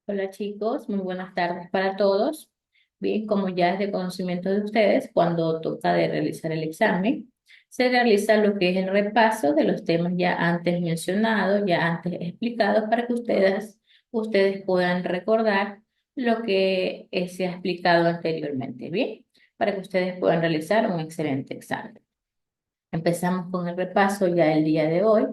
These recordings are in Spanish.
Hola chicos, muy buenas tardes para todos. Bien, como ya es de conocimiento de ustedes, cuando toca de realizar el examen, se realiza lo que es el repaso de los temas ya antes mencionados, ya antes explicados, para que ustedes puedan recordar lo que se ha explicado anteriormente. Bien, para que ustedes puedan realizar un excelente examen. Empezamos con el repaso ya el día de hoy,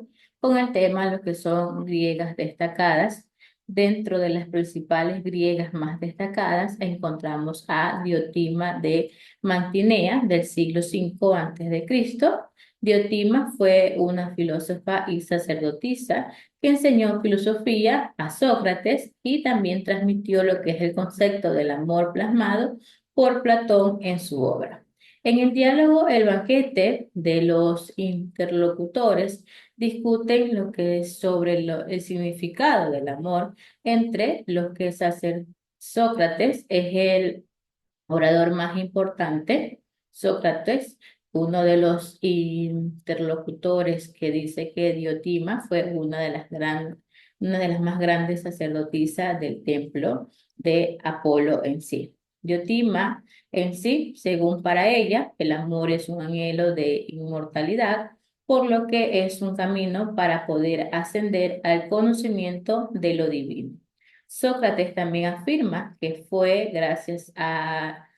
con el tema lo que son griegas destacadas. Dentro de las principales griegas más destacadas encontramos a Diotima de Mantinea del siglo V antes de Cristo. Diotima fue una filósofa y sacerdotisa que enseñó filosofía a Sócrates y también transmitió lo que es el concepto del amor plasmado por Platón en su obra. En el diálogo El banquete de los interlocutores discuten lo que es sobre el significado del amor entre los que Sócrates es el orador más importante. Sócrates, uno de los interlocutores que dice que Diotima fue una de las más grandes sacerdotisas del templo de Apolo en sí. Diotima en sí, según para ella, el amor es un anhelo de inmortalidad, por lo que es un camino para poder ascender al conocimiento de lo divino. Sócrates también afirma que fue gracias a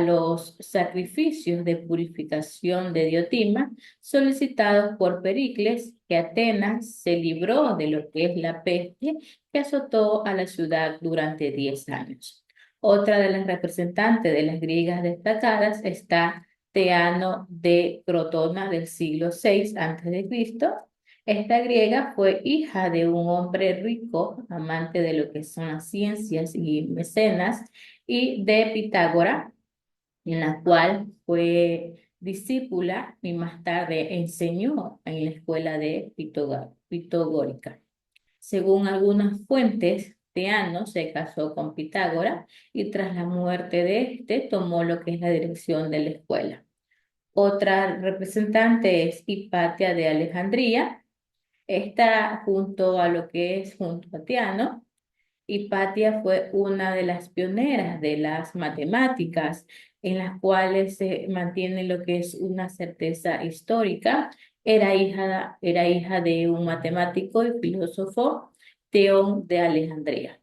los sacrificios de purificación de Diotima solicitados por Pericles que Atenas se libró de lo que es la peste que azotó a la ciudad durante 10 años. Otra de las representantes de las griegas destacadas está Teano de Crotona del siglo VI a.C. Esta griega fue hija de un hombre rico, amante de lo que son las ciencias y mecenas, y de Pitágora, en la cual fue discípula y más tarde enseñó en la escuela de Pitagórica. Según algunas fuentes, Teano se casó con Pitágora y tras la muerte de este tomó lo que es la dirección de la escuela. Otra representante es Hipatia de Alejandría. Está junto a lo que es junto a Teano. Hipatia fue una de las pioneras de las matemáticas, en las cuales se mantiene lo que es una certeza histórica. Era hija de un matemático y filósofo, Teón de Alejandría.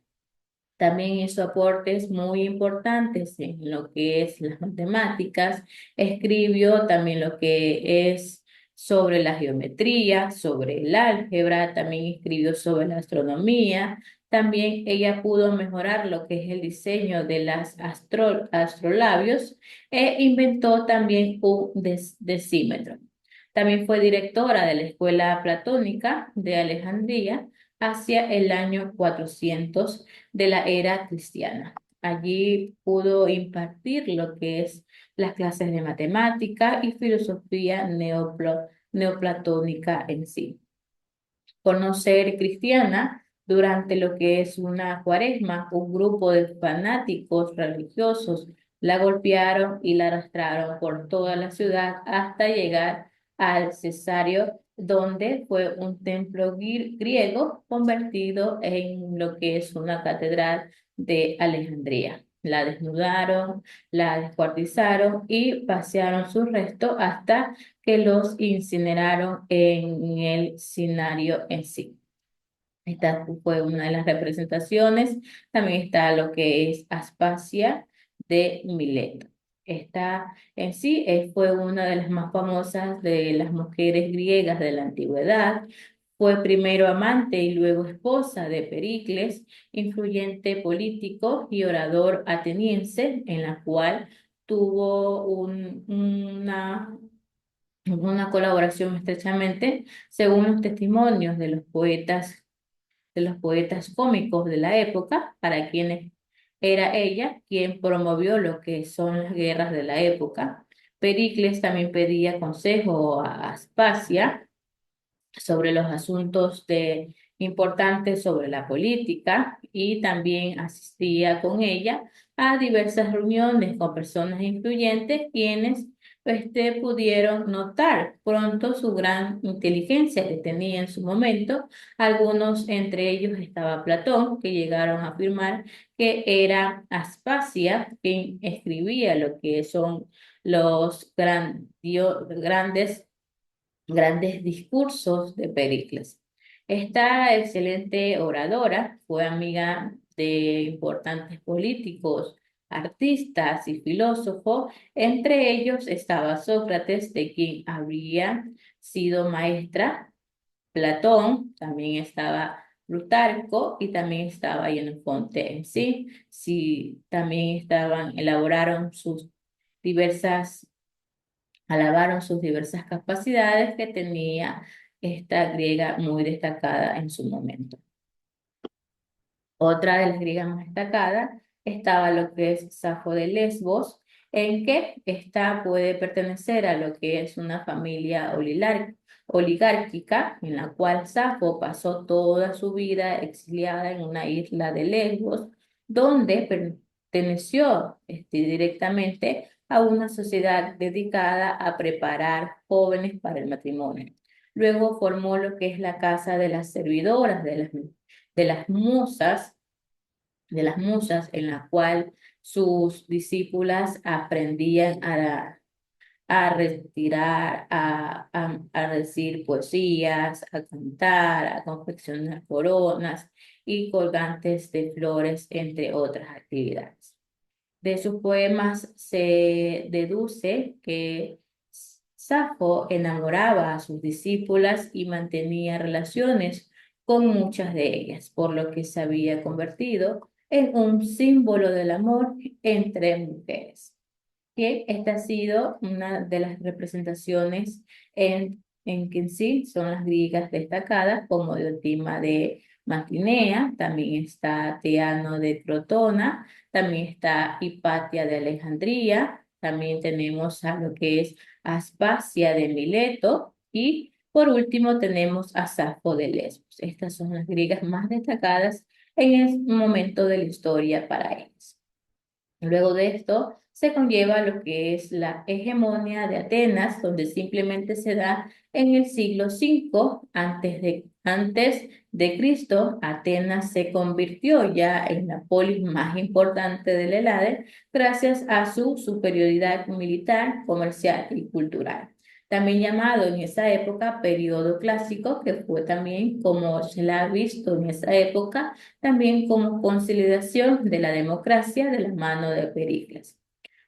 También hizo aportes muy importantes en lo que es las matemáticas. Escribió también lo que es sobre la geometría, sobre el álgebra, también escribió sobre la astronomía. También ella pudo mejorar lo que es el diseño de las astrolabios e inventó también un decímetro. También fue directora de la Escuela Platónica de Alejandría hacia el año 400 de la era cristiana. Allí pudo impartir lo que es las clases de matemática y filosofía neoplatónica en sí. Por no ser cristiana, durante lo que es una cuaresma, un grupo de fanáticos religiosos la golpearon y la arrastraron por toda la ciudad hasta llegar al Cesario, donde fue un templo griego convertido en lo que es una catedral de Alejandría. La desnudaron, la descuartizaron y pasearon sus restos hasta que los incineraron en el cinario en sí. Esta fue una de las representaciones. También está lo que es Aspasia de Mileto. Esta en sí fue una de las más famosas de las mujeres griegas de la antigüedad. Fue primero amante y luego esposa de Pericles, influyente político y orador ateniense, en la cual tuvo una colaboración estrechamente, según los testimonios de los poetas cómicos de la época, para quienes era ella quien promovió lo que son las guerras de la época. Pericles también pedía consejo a Aspasia sobre los asuntos importantes sobre la política y también asistía con ella a diversas reuniones con personas influyentes quienes pudieron notar pronto su gran inteligencia que tenía en su momento. Algunos, entre ellos estaba Platón, que llegaron a afirmar que era Aspasia quien escribía lo que son los grandes discursos de Pericles. Esta excelente oradora fue amiga de importantes políticos, artistas y filósofos. Entre ellos estaba Sócrates, de quien habría sido maestra, Platón, también estaba Plutarco y también estaba Jenofonte en sí. Sí, también elaboraron sus diversas alabaron sus diversas capacidades que tenía esta griega muy destacada en su momento. Otra de las griegas más destacadas estaba lo que es Safo de Lesbos, en que esta puede pertenecer a lo que es una familia oligárquica, en la cual Safo pasó toda su vida exiliada en una isla de Lesbos, donde perteneció directamente a una sociedad dedicada a preparar jóvenes para el matrimonio. Luego formó lo que es la casa de las servidoras, de las musas, en la cual sus discípulas aprendían a retirar, a decir poesías, a cantar, a confeccionar coronas y colgantes de flores, entre otras actividades. De sus poemas se deduce que Safo enamoraba a sus discípulas y mantenía relaciones con muchas de ellas, por lo que se había convertido en un símbolo del amor entre mujeres. Que esta ha sido una de las representaciones en que en sí son las griegas destacadas, como Diotima de Matinea, también está Teano de Crotona, también está Hipatia de Alejandría, también tenemos a lo que es Aspasia de Mileto y por último tenemos a Safo de Lesbos. Estas son las griegas más destacadas en el momento de la historia para ellos. Luego de esto se conlleva lo que es la hegemonía de Atenas, donde simplemente se da en el siglo V antes de Cristo. Atenas se convirtió ya en la polis más importante del Helade gracias a su superioridad militar, comercial y cultural. También llamado en esa época periodo clásico, que fue también como se la ha visto en esa época también como consolidación de la democracia de la mano de Pericles.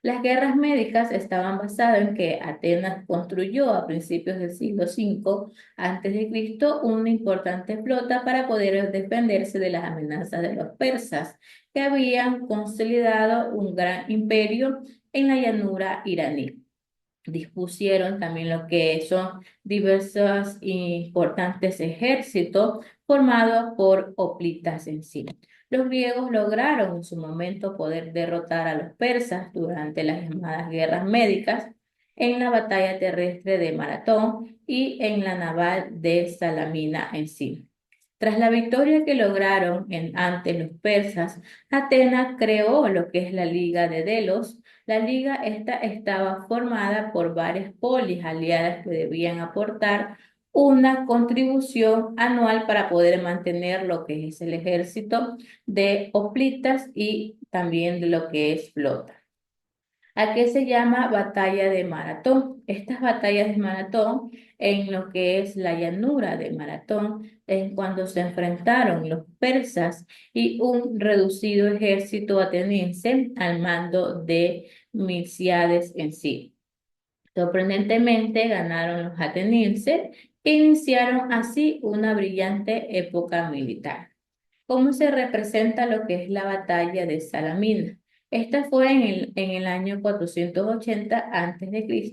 Las guerras médicas estaban basadas en que Atenas construyó a principios del siglo V a.C. una importante flota para poder defenderse de las amenazas de los persas, que habían consolidado un gran imperio en la llanura iraní. Dispusieron también lo que son diversos importantes ejércitos formados por hoplitas en sí. Los griegos lograron en su momento poder derrotar a los persas durante las llamadas guerras médicas en la batalla terrestre de Maratón y en la naval de Salamina en sí. Tras la victoria que lograron ante los persas, Atenas creó lo que es la Liga de Delos. La liga esta estaba formada por varias polis aliadas que debían aportar una contribución anual para poder mantener lo que es el ejército de hoplitas y también de lo que es flota. ¿A qué se llama batalla de Maratón? Estas batallas de Maratón, en lo que es la llanura de Maratón, es cuando se enfrentaron los persas y un reducido ejército ateniense al mando de Milcíades en sí. Sorprendentemente ganaron los atenienses e iniciaron así una brillante época militar. ¿Cómo se representa lo que es la batalla de Salamina? Esta fue en el año 480 a.C.,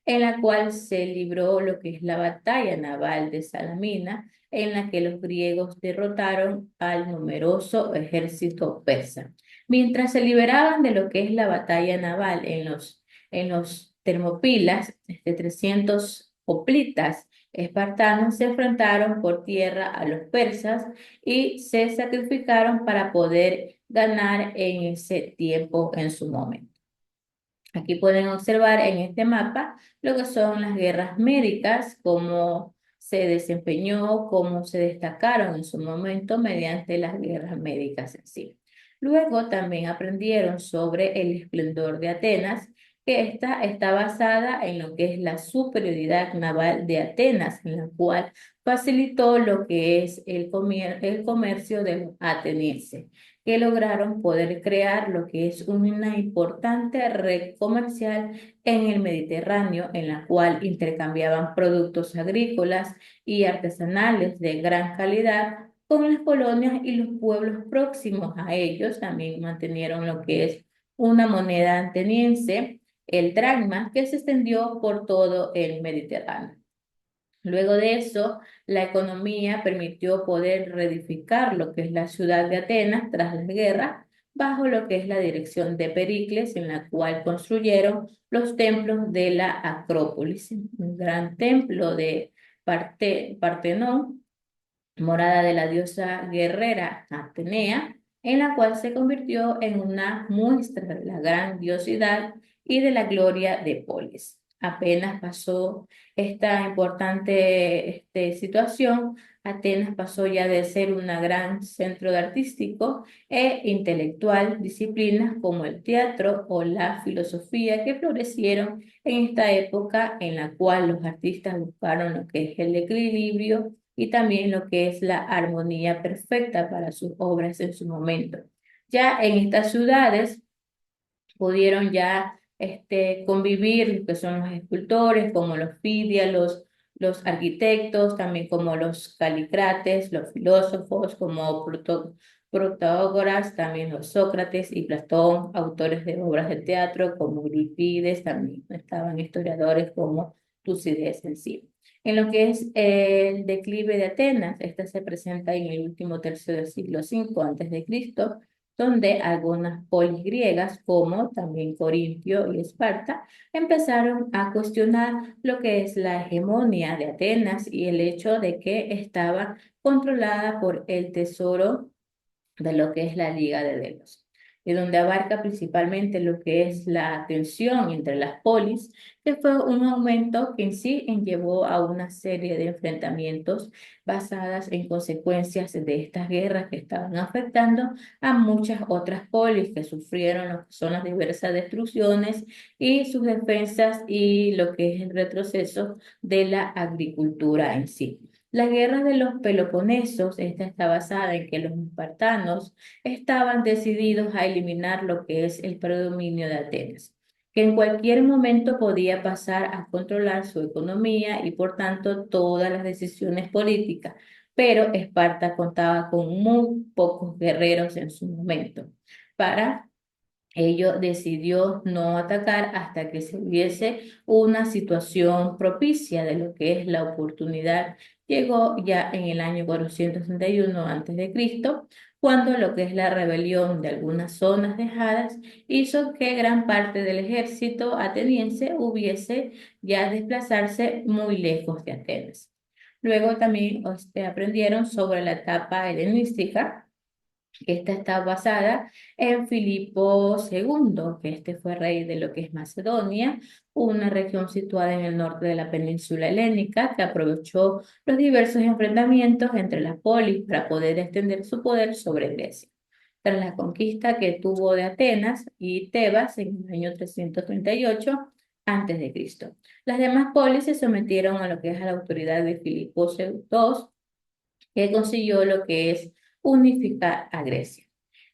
en la cual se libró lo que es la batalla naval de Salamina, en la que los griegos derrotaron al numeroso ejército persa. Mientras se liberaban de lo que es la batalla naval en los Termopilas, 300 hoplitas espartanos se enfrentaron por tierra a los persas y se sacrificaron para poder ganar en ese tiempo en su momento. Aquí pueden observar en este mapa lo que son las guerras médicas, cómo se desempeñó, cómo se destacaron en su momento mediante las guerras médicas en sí. Luego también aprendieron sobre el esplendor de Atenas, que esta está basada en lo que es la superioridad naval de Atenas, en la cual facilitó lo que es el comercio de los atenienses, que lograron poder crear lo que es una importante red comercial en el Mediterráneo, en la cual intercambiaban productos agrícolas y artesanales de gran calidad con las colonias y los pueblos próximos a ellos. También mantenieron lo que es una moneda ateniense, el dracma, que se extendió por todo el Mediterráneo. Luego de eso, la economía permitió poder reedificar lo que es la ciudad de Atenas tras la guerra, bajo lo que es la dirección de Pericles, en la cual construyeron los templos de la Acrópolis, un gran templo de Partenón, morada de la diosa guerrera Atenea, en la cual se convirtió en una muestra de la grandiosidad y de la gloria de Polis. Apenas pasó esta importante situación, Atenas pasó ya de ser un gran centro de artístico e intelectual, disciplinas como el teatro o la filosofía que florecieron en esta época en la cual los artistas buscaron lo que es el equilibrio y también lo que es la armonía perfecta para sus obras en su momento. Ya en estas ciudades pudieron ya convivir lo que son los escultores, como los Fidias, los arquitectos, también como los Calícrates, los filósofos, como Protágoras, también los Sócrates y Platón, autores de obras de teatro como Eurípides, también estaban historiadores como Tucídides en sí. En lo que es el declive de Atenas, esta se presenta en el último tercio del siglo V antes de Cristo, donde algunas polis griegas, como también Corintio y Esparta, empezaron a cuestionar lo que es la hegemonía de Atenas y el hecho de que estaba controlada por el tesoro de lo que es la Liga de Delos, y donde abarca principalmente lo que es la tensión entre las polis, que fue un aumento que en sí llevó a una serie de enfrentamientos basadas en consecuencias de estas guerras que estaban afectando a muchas otras polis que sufrieron lo que son las diversas destrucciones y sus defensas y lo que es el retroceso de la agricultura en sí. La guerra de los Peloponesos, esta está basada en que los espartanos estaban decididos a eliminar lo que es el predominio de Atenas, que en cualquier momento podía pasar a controlar su economía y por tanto todas las decisiones políticas, pero Esparta contaba con muy pocos guerreros en su momento. Para ello decidió no atacar hasta que se hubiese una situación propicia de lo que es la oportunidad. Llegó ya en el año 461 a.C., cuando lo que es la rebelión de algunas zonas dejadas hizo que gran parte del ejército ateniense hubiese ya desplazarse muy lejos de Atenas. Luego también aprendieron sobre la etapa helenística, que esta está basada en Filipo II, que este fue rey de lo que es Macedonia, una región situada en el norte de la península helénica, que aprovechó los diversos enfrentamientos entre las polis para poder extender su poder sobre Grecia. Tras la conquista que tuvo de Atenas y Tebas en el año 338 a.C., las demás polis se sometieron a lo que es a la autoridad de Filipo II, que consiguió lo que es unificar a Grecia.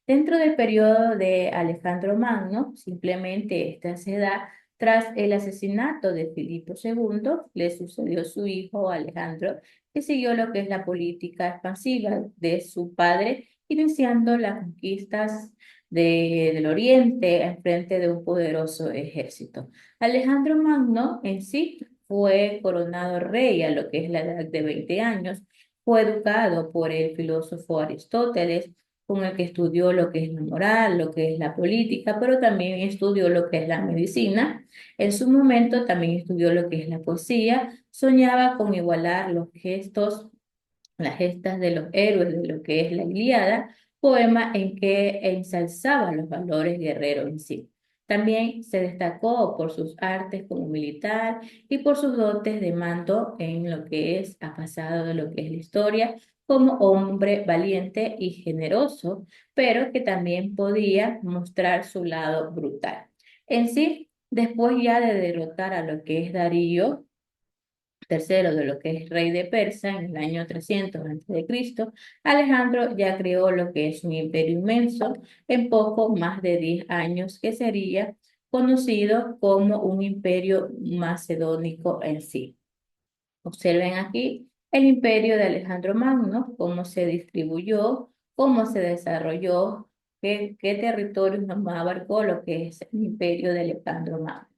Dentro del periodo de Alejandro Magno, simplemente esta se da tras el asesinato de Filipo II, le sucedió su hijo Alejandro, que siguió lo que es la política expansiva de su padre, iniciando las conquistas del Oriente en frente de un poderoso ejército. Alejandro Magno en sí fue coronado rey a lo que es la edad de 20 años, fue educado por el filósofo Aristóteles, con el que estudió lo que es la moral, lo que es la política, pero también estudió lo que es la medicina. En su momento también estudió lo que es la poesía, soñaba con igualar los gestos, las gestas de los héroes de lo que es la Ilíada, poema en que ensalzaba los valores guerreros en sí. También se destacó por sus artes como militar y por sus dotes de mando en lo que es, ha pasado de lo que es la historia, como hombre valiente y generoso, pero que también podía mostrar su lado brutal. En sí, después ya de derrotar a lo que es Darío, tercero de lo que es rey de Persia en el año 300 a.C., Alejandro ya creó lo que es un imperio inmenso en poco más de 10 años, que sería conocido como un imperio macedónico en sí. Observen aquí el imperio de Alejandro Magno, cómo se distribuyó, cómo se desarrolló, qué territorios nomás abarcó lo que es el imperio de Alejandro Magno.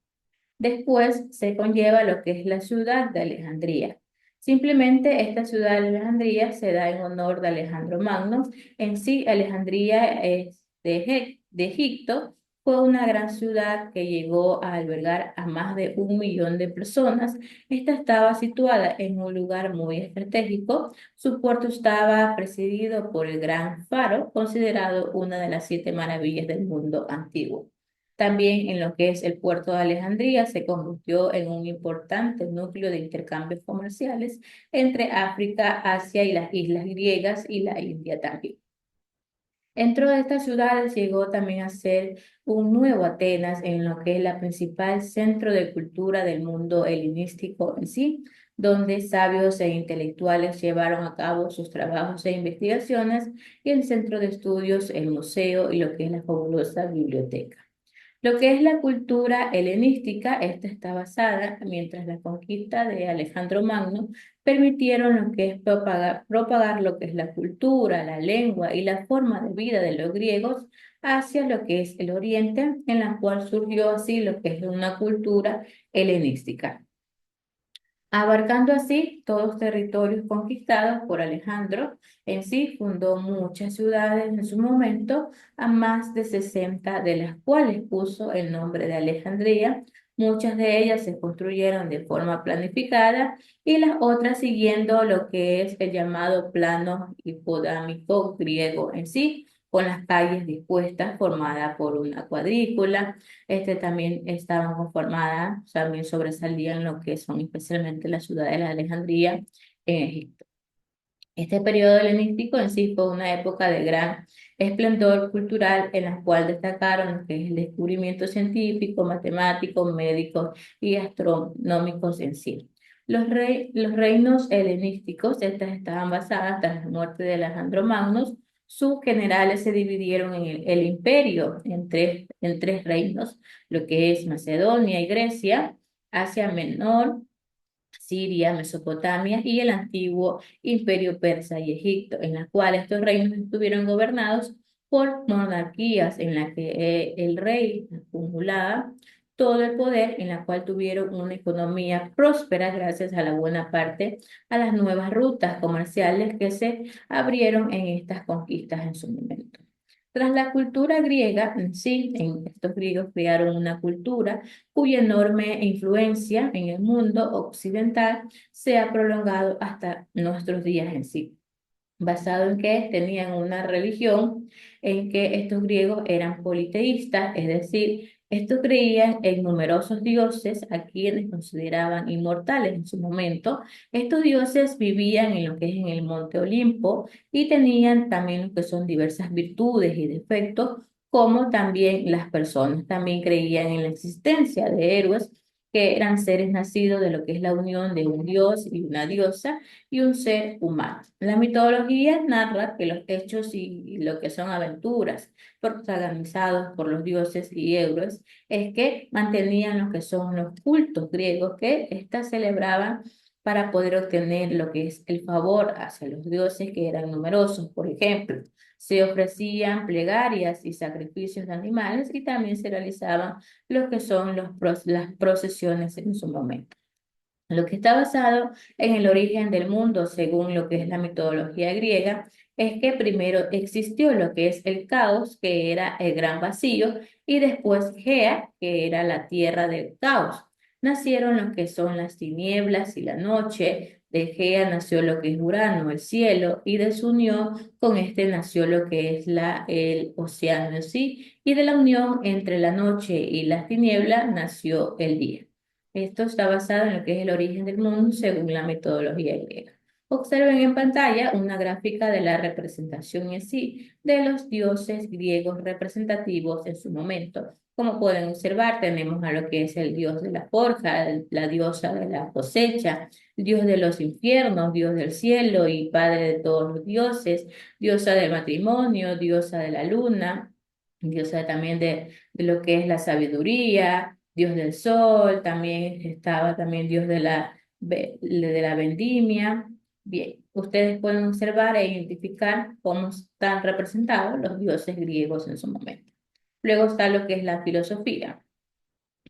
Después se conlleva lo que es la ciudad de Alejandría. Simplemente esta ciudad de Alejandría se da en honor de Alejandro Magno. En sí, Alejandría es de Egipto. Fue una gran ciudad que llegó a albergar a más de 1 millón de personas. Esta estaba situada en un lugar muy estratégico. Su puerto estaba presidido por el Gran Faro, considerado una de las 7 maravillas del mundo antiguo. También en lo que es el puerto de Alejandría se convirtió en un importante núcleo de intercambios comerciales entre África, Asia y las islas griegas y la India también. Dentro de estas ciudades llegó también a ser un nuevo Atenas en lo que es la principal centro de cultura del mundo helenístico en sí, donde sabios e intelectuales llevaron a cabo sus trabajos e investigaciones, y el centro de estudios, el museo y lo que es la fabulosa biblioteca. Lo que es la cultura helenística, esta está basada, mientras la conquista de Alejandro Magno permitieron lo que es propagar lo que es la cultura, la lengua y la forma de vida de los griegos hacia lo que es el Oriente, en la cual surgió así lo que es una cultura helenística, abarcando así todos los territorios conquistados por Alejandro. En sí fundó muchas ciudades en su momento, a más de 60 de las cuales puso el nombre de Alejandría. Muchas de ellas se construyeron de forma planificada y las otras siguiendo lo que es el llamado plano hipodámico griego en sí, con las calles dispuestas formadas por una cuadrícula. También estaban conformadas, también sobresalían lo que son especialmente las ciudades de Alejandría en Egipto. Este periodo helenístico en sí fue una época de gran esplendor cultural en la cual destacaron lo que es el descubrimiento científico, matemático, médico y astronómicos en sí. Los reinos helenísticos, estas estaban basadas tras la muerte de Alejandro Magno. Sus generales se dividieron en el imperio en tres reinos, lo que es Macedonia y Grecia, Asia Menor, Siria, Mesopotamia y el antiguo imperio persa y Egipto, en la cual estos reinos estuvieron gobernados por monarquías en la que el rey acumulaba todo el poder, en la cual tuvieron una economía próspera gracias a la buena parte a las nuevas rutas comerciales que se abrieron en estas conquistas en su momento. Tras la cultura griega en sí, estos griegos crearon una cultura cuya enorme influencia en el mundo occidental se ha prolongado hasta nuestros días en sí, basado en que tenían una religión en que estos griegos eran politeístas, es decir, estos creían en numerosos dioses a quienes consideraban inmortales en su momento. Estos dioses vivían en lo que es en el monte Olimpo y tenían también lo que son diversas virtudes y defectos, como también las personas también creían en la existencia de héroes que eran seres nacidos de lo que es la unión de un dios y una diosa y un ser humano. La mitología narra que los hechos y lo que son aventuras protagonizados por los dioses y héroes es que mantenían lo que son los cultos griegos que éstas celebraban para poder obtener lo que es el favor hacia los dioses que eran numerosos. Por ejemplo, se ofrecían plegarias y sacrificios de animales y también se realizaban lo que son las procesiones en su momento. Lo que está basado en el origen del mundo, según lo que es la mitología griega, es que primero existió lo que es el caos, que era el gran vacío, y después Gea, que era la tierra del caos. Nacieron lo que son las tinieblas y la noche, De Gea nació lo que es Urano, el cielo, y de su unión con este nació lo que es el océano en sí, y de la unión entre la noche y las tinieblas nació el día. Esto está basado en lo que es el origen del mundo según la metodología griega. Observen en pantalla una gráfica de la representación en sí de los dioses griegos representativos en su momento. Como pueden observar, tenemos a lo que es el dios de la forja, la diosa de la cosecha, dios de los infiernos, dios del cielo y padre de todos los dioses, diosa del matrimonio, diosa de la luna, diosa también de lo que es la sabiduría, dios del sol, también estaba también dios de la vendimia. Bien, ustedes pueden observar e identificar cómo están representados los dioses griegos en su momento. Luego está lo que es la filosofía,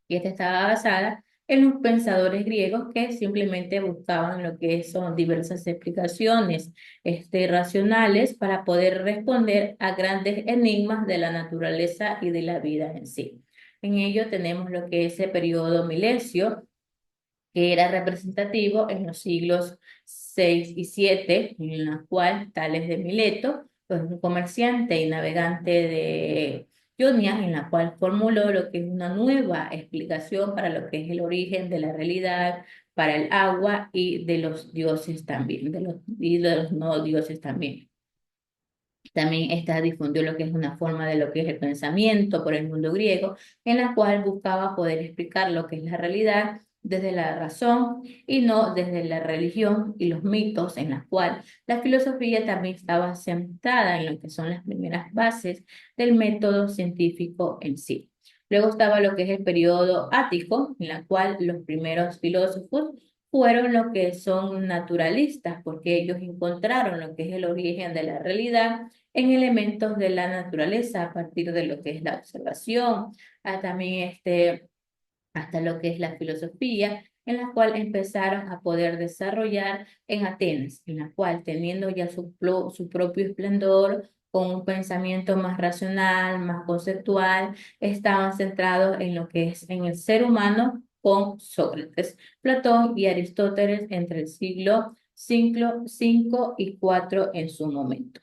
y esta estaba basada en los pensadores griegos que simplemente buscaban lo que son diversas explicaciones racionales para poder responder a grandes enigmas de la naturaleza y de la vida en sí. En ello tenemos lo que es el periodo milesio, que era representativo en los siglos 6 y 7, en la cual Tales de Mileto, pues un comerciante y navegante de Jonia, en la cual formuló lo que es una nueva explicación para lo que es el origen de la realidad, para el agua y de los dioses también, y de los no dioses también. También esta difundió lo que es una forma de lo que es el pensamiento por el mundo griego, en la cual buscaba poder explicar lo que es la realidad desde la razón y no desde la religión y los mitos, en la cual la filosofía también estaba centrada en lo que son las primeras bases del método científico en sí. Luego estaba lo que es el periodo ático, en la cual los primeros filósofos fueron lo que son naturalistas, porque ellos encontraron lo que es el origen de la realidad en elementos de la naturaleza a partir de lo que es la observación, también hasta lo que es la filosofía, en la cual empezaron a poder desarrollar en Atenas, en la cual teniendo ya su propio esplendor, con un pensamiento más racional, más conceptual, estaban centrados en lo que es en el ser humano con Sócrates, Platón y Aristóteles entre el siglo V y IV en su momento.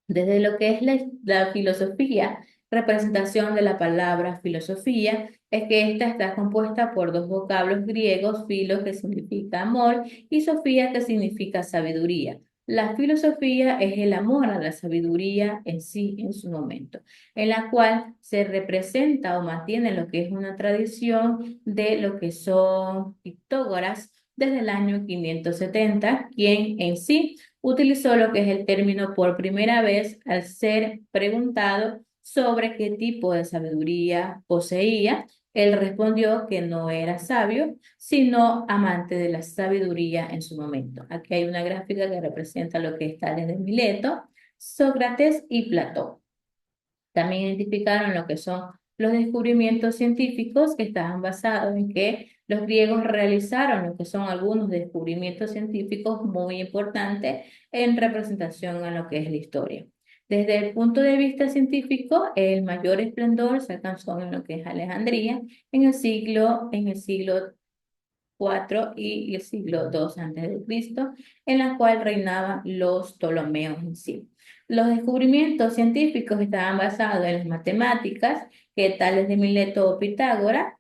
Desde lo que es la filosofía, representación de la palabra filosofía, es que esta está compuesta por dos vocablos griegos, filos que significa amor y sofía que significa sabiduría. La filosofía es el amor a la sabiduría en sí, en su momento, en la cual se representa o mantiene lo que es una tradición de lo que son Pitágoras desde el año 570, quien en sí utilizó lo que es el término por primera vez al ser preguntado sobre qué tipo de sabiduría poseía. Él respondió que no era sabio, sino amante de la sabiduría en su momento. Aquí hay una gráfica que representa lo que es Tales de Mileto, Sócrates y Platón. También identificaron lo que son los descubrimientos científicos que estaban basados en que los griegos realizaron lo que son algunos descubrimientos científicos muy importantes en representación a lo que es la historia. Desde el punto de vista científico, el mayor esplendor se alcanzó en lo que es Alejandría en el siglo IV y el siglo II antes de Cristo, en la cual reinaban los Ptolomeos en sí. Los descubrimientos científicos estaban basados en las matemáticas, que Tales de Mileto o Pitágoras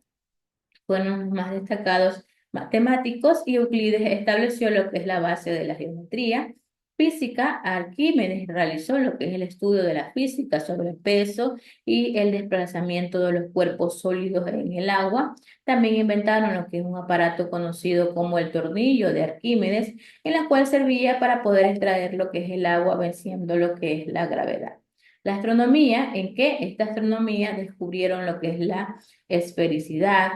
fueron los más destacados matemáticos, y Euclides estableció lo que es la base de la geometría. Física, Arquímedes realizó lo que es el estudio de la física sobre el peso y el desplazamiento de los cuerpos sólidos en el agua. También inventaron lo que es un aparato conocido como el tornillo de Arquímedes, en la cual servía para poder extraer lo que es el agua venciendo lo que es la gravedad. La astronomía, ¿en qué? Esta astronomía descubrieron lo que es la esfericidad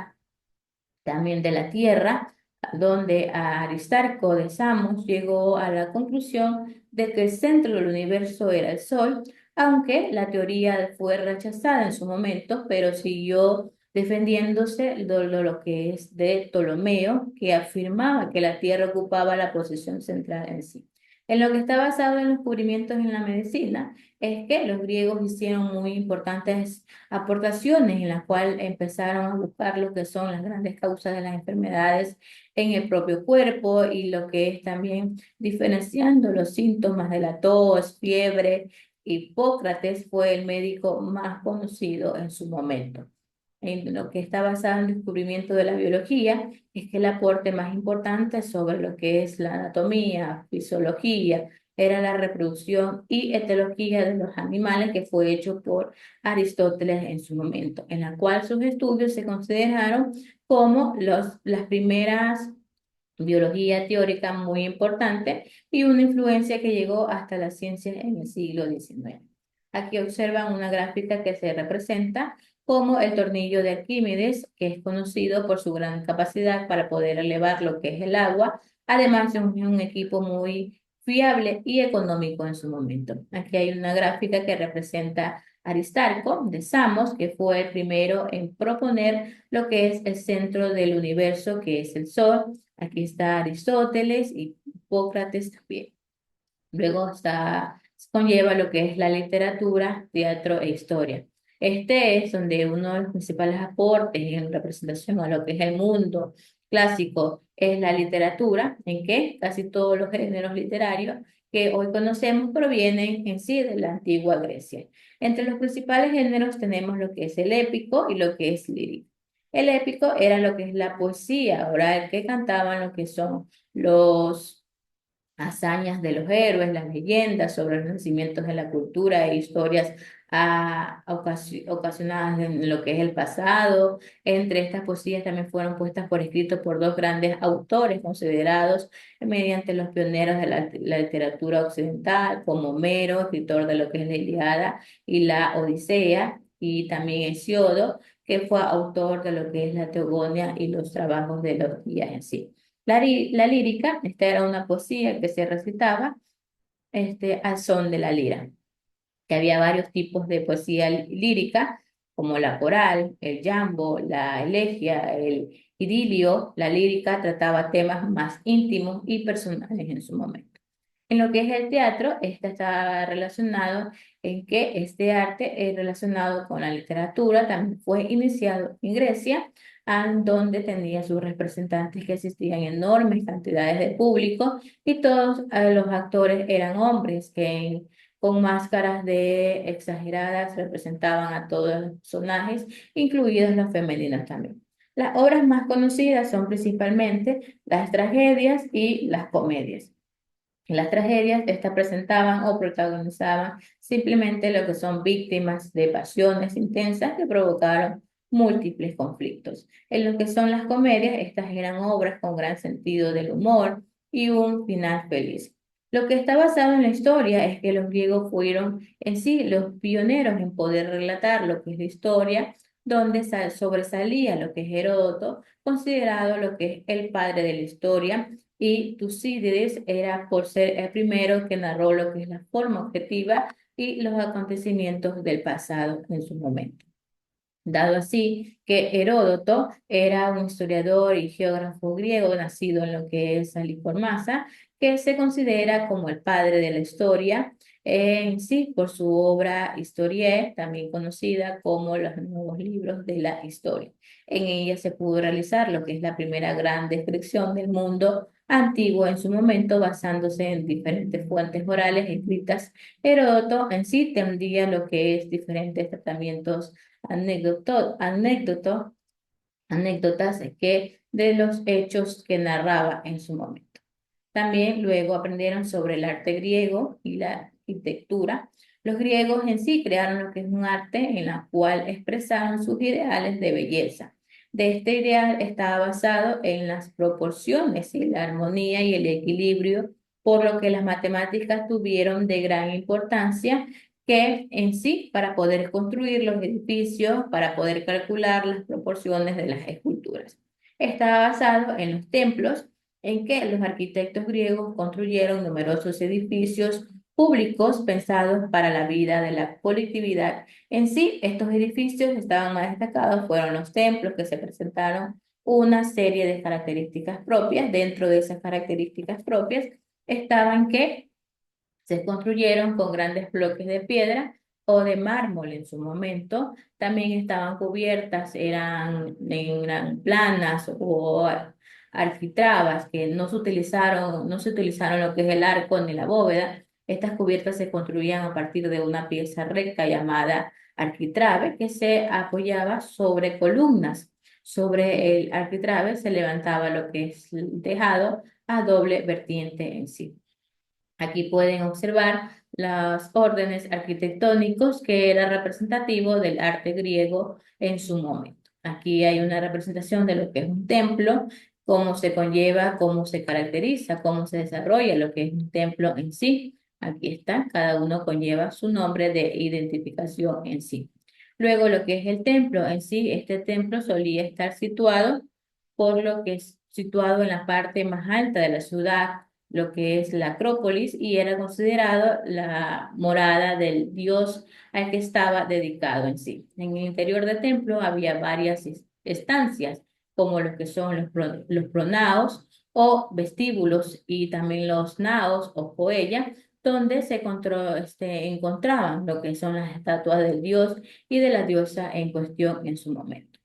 también de la Tierra, donde Aristarco de Samos llegó a la conclusión de que el centro del universo era el Sol, aunque la teoría fue rechazada en su momento, pero siguió defendiéndose de lo que es de Ptolomeo, que afirmaba que la Tierra ocupaba la posición central en sí. En lo que está basado en los descubrimientos en la medicina, es que los griegos hicieron muy importantes aportaciones en las cuales empezaron a buscar lo que son las grandes causas de las enfermedades en el propio cuerpo y lo que es también diferenciando los síntomas de la tos, fiebre. Hipócrates fue el médico más conocido en su momento. En lo que está basado en el descubrimiento de la biología, es que el aporte más importante sobre lo que es la anatomía, fisiología, era la reproducción y etiología de los animales que fue hecho por Aristóteles en su momento, en la cual sus estudios se consideraron como las primeras biología teórica muy importante y una influencia que llegó hasta las ciencias en el siglo XIX. Aquí observan una gráfica que se representa como el tornillo de Arquímedes, que es conocido por su gran capacidad para poder elevar lo que es el agua, además de un equipo muy fiable y económico en su momento. Aquí hay una gráfica que representa Aristarco de Samos, que fue el primero en proponer lo que es el centro del universo, que es el Sol. Aquí está Aristóteles y Hipócrates también. Luego conlleva lo que es la literatura, teatro e historia. Este es donde uno de los principales aportes en representación a lo que es el mundo clásico es la literatura, en que casi todos los géneros literarios que hoy conocemos provienen en sí de la antigua Grecia. Entre los principales géneros tenemos lo que es el épico y lo que es lírico. El épico era lo que es la poesía oral que cantaban lo que son los hazañas de los héroes, las leyendas sobre los nacimientos de la cultura e historias ocasionadas en lo que es el pasado. Entre estas poesías también fueron puestas por escrito por dos grandes autores considerados mediante los pioneros de la literatura occidental, como Homero, escritor de lo que es la Ilíada y la Odisea, y también Hesíodo, que fue autor de lo que es la Teogonía y los trabajos de los días en sí. La lírica, esta era una poesía que se recitaba al son de la lira, que había varios tipos de poesía lírica, como la coral, el jambo, la elegía, el idilio. La lírica trataba temas más íntimos y personales en su momento. En lo que es el teatro, esta está relacionado en que este arte es relacionado con la literatura, también fue iniciado en Grecia, donde tenía sus representantes que asistían enormes cantidades de público y todos los actores eran hombres que con máscaras de exageradas representaban a todos los personajes, incluidos los femeninos también. Las obras más conocidas son principalmente las tragedias y las comedias. En las tragedias, estas presentaban o protagonizaban simplemente lo que son víctimas de pasiones intensas que provocaron múltiples conflictos. En lo que son las comedias, estas eran obras con gran sentido del humor y un final feliz. Lo que está basado en la historia es que los griegos fueron en sí los pioneros en poder relatar lo que es la historia, donde sobresalía lo que es Heródoto, considerado lo que es el padre de la historia, y Tucídides era por ser el primero que narró lo que es la forma objetiva y los acontecimientos del pasado en su momento. Dado así que Heródoto era un historiador y geógrafo griego nacido en lo que es Halicarnaso, que se considera como el padre de la historia en sí por su obra Historiae, también conocida como los nuevos libros de la historia. En ella se pudo realizar lo que es la primera gran descripción del mundo antiguo en su momento, basándose en diferentes fuentes orales escritas. Heródoto en sí tendría lo que es diferentes tratamientos anécdoto, anécdotas que de los hechos que narraba en su momento. También luego aprendieron sobre el arte griego y la arquitectura. Los griegos en sí crearon lo que es un arte en la cual expresaron sus ideales de belleza. De este ideal estaba basado en las proporciones y la armonía y el equilibrio, por lo que las matemáticas tuvieron de gran importancia que en sí para poder construir los edificios, para poder calcular las proporciones de las esculturas. Estaba basado en los templos en que los arquitectos griegos construyeron numerosos edificios públicos pensados para la vida de la colectividad. En sí, estos edificios estaban más destacados, fueron los templos que se presentaron una serie de características propias. Dentro de esas características propias estaban que Se construyeron con grandes bloques de piedra o de mármol en su momento. También estaban cubiertas, eran planas o arquitrabas que no se utilizaron lo que es el arco ni la bóveda. Estas cubiertas se construían a partir de una pieza recta llamada arquitrabe que se apoyaba sobre columnas. Sobre el arquitrabe se levantaba lo que es el tejado a doble vertiente en sí. Aquí pueden observar las órdenes arquitectónicos que era representativo del arte griego en su momento. Aquí hay una representación de lo que es un templo, cómo se conlleva, cómo se caracteriza, cómo se desarrolla lo que es un templo en sí. Aquí está, cada uno conlleva su nombre de identificación en sí. Luego, lo que es el templo en sí, este templo solía estar situado por lo que es situado en la parte más alta de la ciudad, lo que es la Acrópolis, y era considerado la morada del dios al que estaba dedicado en sí. En el interior del templo había varias estancias, como lo que son los pronaos o vestíbulos, y también los naos o joellas, donde encontraban lo que son las estatuas del dios y de la diosa en cuestión en su momento.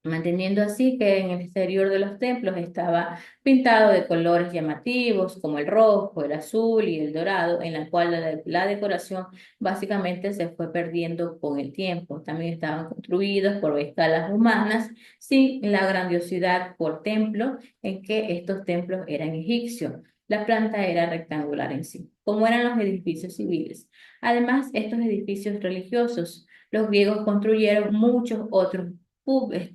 Manteniendo así que en el exterior de los templos estaba pintado de colores llamativos como el rojo, el azul y el dorado, en la cual la decoración básicamente se fue perdiendo con el tiempo. También estaban construidos por escalas humanas sin la grandiosidad por templo en que estos templos eran egipcios. La planta era rectangular en sí, como eran los edificios civiles. Además, estos edificios religiosos, los griegos construyeron muchos otros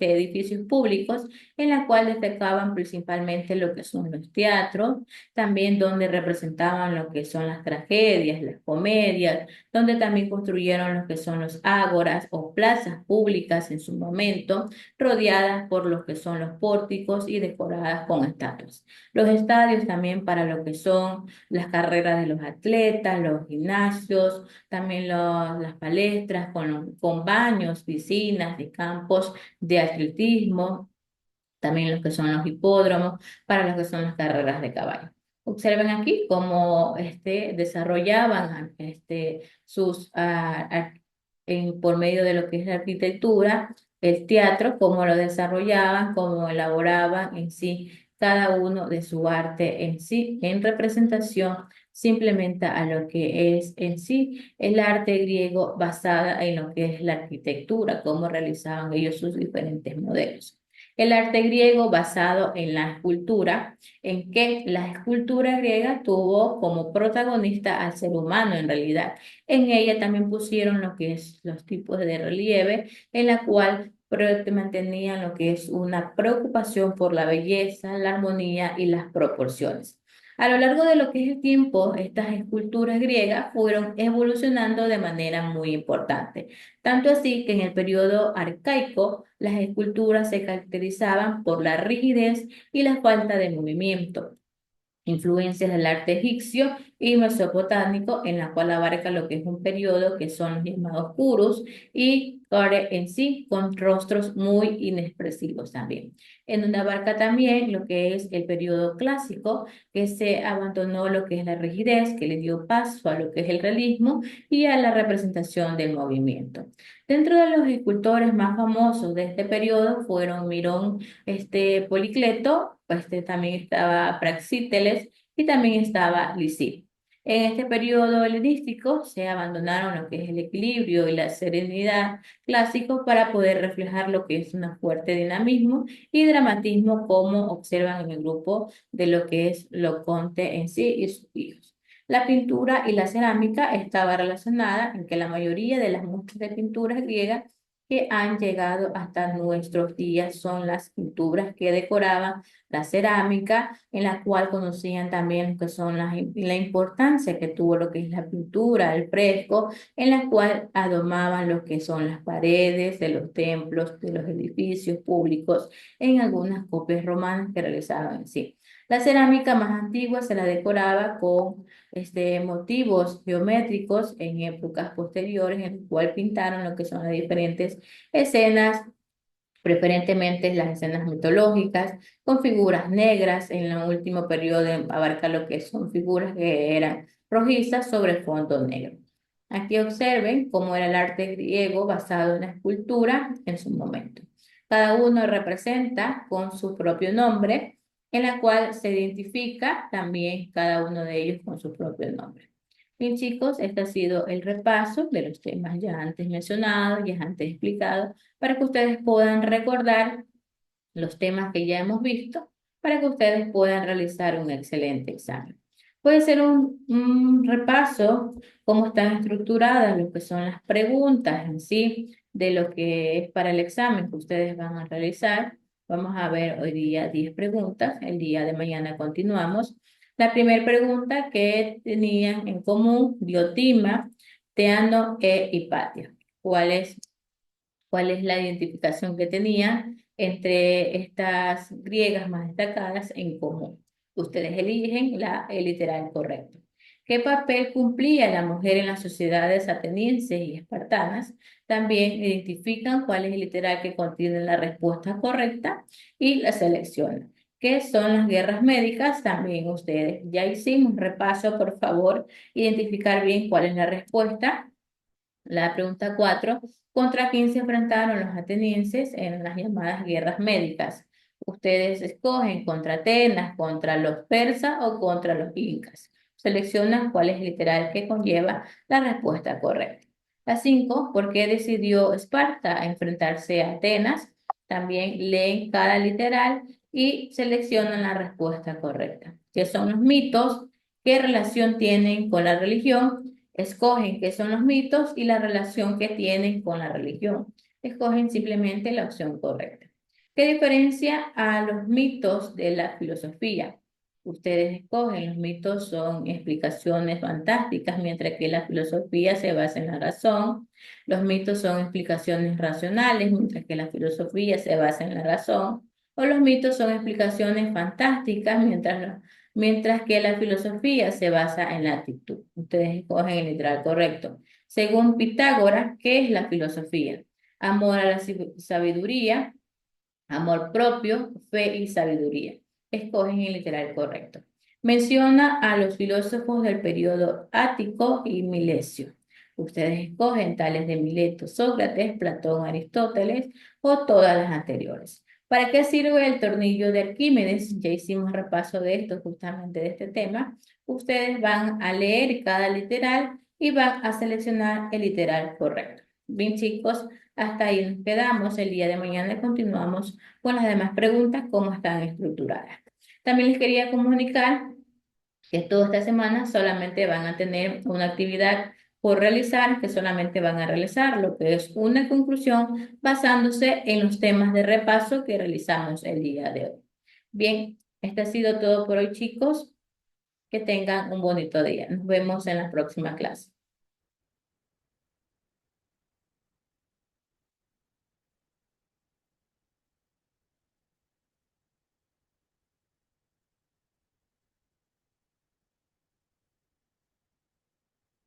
edificios públicos, en la cual destacaban principalmente lo que son los teatros, también donde representaban lo que son las tragedias, las comedias, donde también construyeron lo que son los ágoras o plazas públicas en su momento, rodeadas por lo que son los pórticos y decoradas con estatuas. Los estadios también para lo que son las carreras de los atletas, los gimnasios, también las palestras con baños, piscinas y campos de atletismo, también los que son los hipódromos, para los que son las carreras de caballo. Observen aquí cómo desarrollaban por medio de lo que es la arquitectura, el teatro, cómo lo desarrollaban, cómo elaboraban en sí cada uno de su arte en sí, en representación simplemente a lo que es en sí el arte griego basada en lo que es la arquitectura, cómo realizaban ellos sus diferentes modelos. El arte griego basado en la escultura, en que la escultura griega tuvo como protagonista al ser humano en realidad. En ella también pusieron lo que es los tipos de relieve, en la cual mantenían lo que es una preocupación por la belleza, la armonía y las proporciones. A lo largo de lo que es el tiempo, estas esculturas griegas fueron evolucionando de manera muy importante. Tanto así que en el periodo arcaico las esculturas se caracterizaban por la rigidez y la falta de movimiento, influencias del arte egipcio y mesopotámico, en la cual abarca lo que es un periodo que son los llamados puros y core en sí, con rostros muy inexpresivos también. En donde abarca también lo que es el periodo clásico, que se abandonó lo que es la rigidez, que le dio paso a lo que es el realismo y a la representación del movimiento. Dentro de los escultores más famosos de este periodo fueron Mirón, Policleto, también estaba Praxíteles y también estaba Lisí. En este periodo helenístico se abandonaron lo que es el equilibrio y la serenidad clásicos para poder reflejar lo que es un fuerte dinamismo y dramatismo, como observan en el grupo de lo que es Loconte en sí y sus hijos. La pintura y la cerámica estaba relacionada en que la mayoría de las muestras de pinturas griegas que han llegado hasta nuestros días son las pinturas que decoraban la cerámica, en la cual conocían también lo que son la importancia que tuvo lo que es la pintura, el fresco, en la cual adomaban lo que son las paredes de los templos, de los edificios públicos, en algunas copias romanas que realizaban en sí. La cerámica más antigua se la decoraba con motivos geométricos en épocas posteriores, en el cual pintaron lo que son las diferentes escenas, preferentemente las escenas mitológicas, con figuras negras. En el último periodo abarca lo que son figuras que eran rojiza sobre fondo negro. Aquí observen cómo era el arte griego basado en la escultura en su momento. Cada uno representa con su propio nombre, en la cual se identifica también cada uno de ellos con su propio nombre. Bien, chicos, este ha sido el repaso de los temas ya antes mencionados, ya antes explicados, para que ustedes puedan recordar los temas que ya hemos visto, para que ustedes puedan realizar un excelente examen. Puede ser un repaso, cómo están estructuradas lo que son las preguntas en sí, de lo que es para el examen que ustedes van a realizar. Vamos a ver hoy día 10 preguntas, el día de mañana continuamos. La primera pregunta que tenían en común, Diotima, Teano e Hipatia. ¿Cuál es la identificación que tenían entre estas griegas más destacadas en común? Ustedes eligen el literal correcto. ¿Qué papel cumplía la mujer en las sociedades atenienses y espartanas? También identifican cuál es el literal que contiene la respuesta correcta y la seleccionan. ¿Qué son las guerras médicas? También ustedes ya hicimos un repaso, por favor, identificar bien cuál es la respuesta. La pregunta 4: ¿contra quién se enfrentaron los atenienses en las llamadas guerras médicas? Ustedes escogen contra Atenas, contra los persas o contra los incas. Seleccionan cuál es el literal que conlleva la respuesta correcta. La 5: ¿por qué decidió Esparta enfrentarse a Atenas? También leen cada literal y seleccionan la respuesta correcta. ¿Qué son los mitos? ¿Qué relación tienen con la religión? Escogen qué son los mitos y la relación que tienen con la religión. Escogen simplemente la opción correcta. ¿Qué diferencia a los mitos de la filosofía? Ustedes escogen, los mitos son explicaciones fantásticas, mientras que la filosofía se basa en la razón. Los mitos son explicaciones racionales, mientras que la filosofía se basa en la razón. O los mitos son explicaciones fantásticas, mientras que la filosofía se basa en la actitud. Ustedes escogen el literal correcto. Según Pitágoras, ¿qué es la filosofía? Amor a la sabiduría, amor propio, fe y sabiduría. Escogen el literal correcto. Menciona a los filósofos del periodo ático y milesio. Ustedes escogen tales de Mileto, Sócrates, Platón, Aristóteles o todas las anteriores. ¿Para qué sirve el tornillo de Arquímedes? Ya hicimos repaso de esto, justamente de este tema. Ustedes van a leer cada literal y van a seleccionar el literal correcto. Bien, chicos, hasta ahí nos quedamos. El día de mañana continuamos con las demás preguntas, cómo están estructuradas. También les quería comunicar que toda esta semana solamente van a tener una actividad por realizar, que solamente van a realizar lo que es una conclusión basándose en los temas de repaso que realizamos el día de hoy. Bien, este ha sido todo por hoy, chicos. Que tengan un bonito día. Nos vemos en la próxima clase.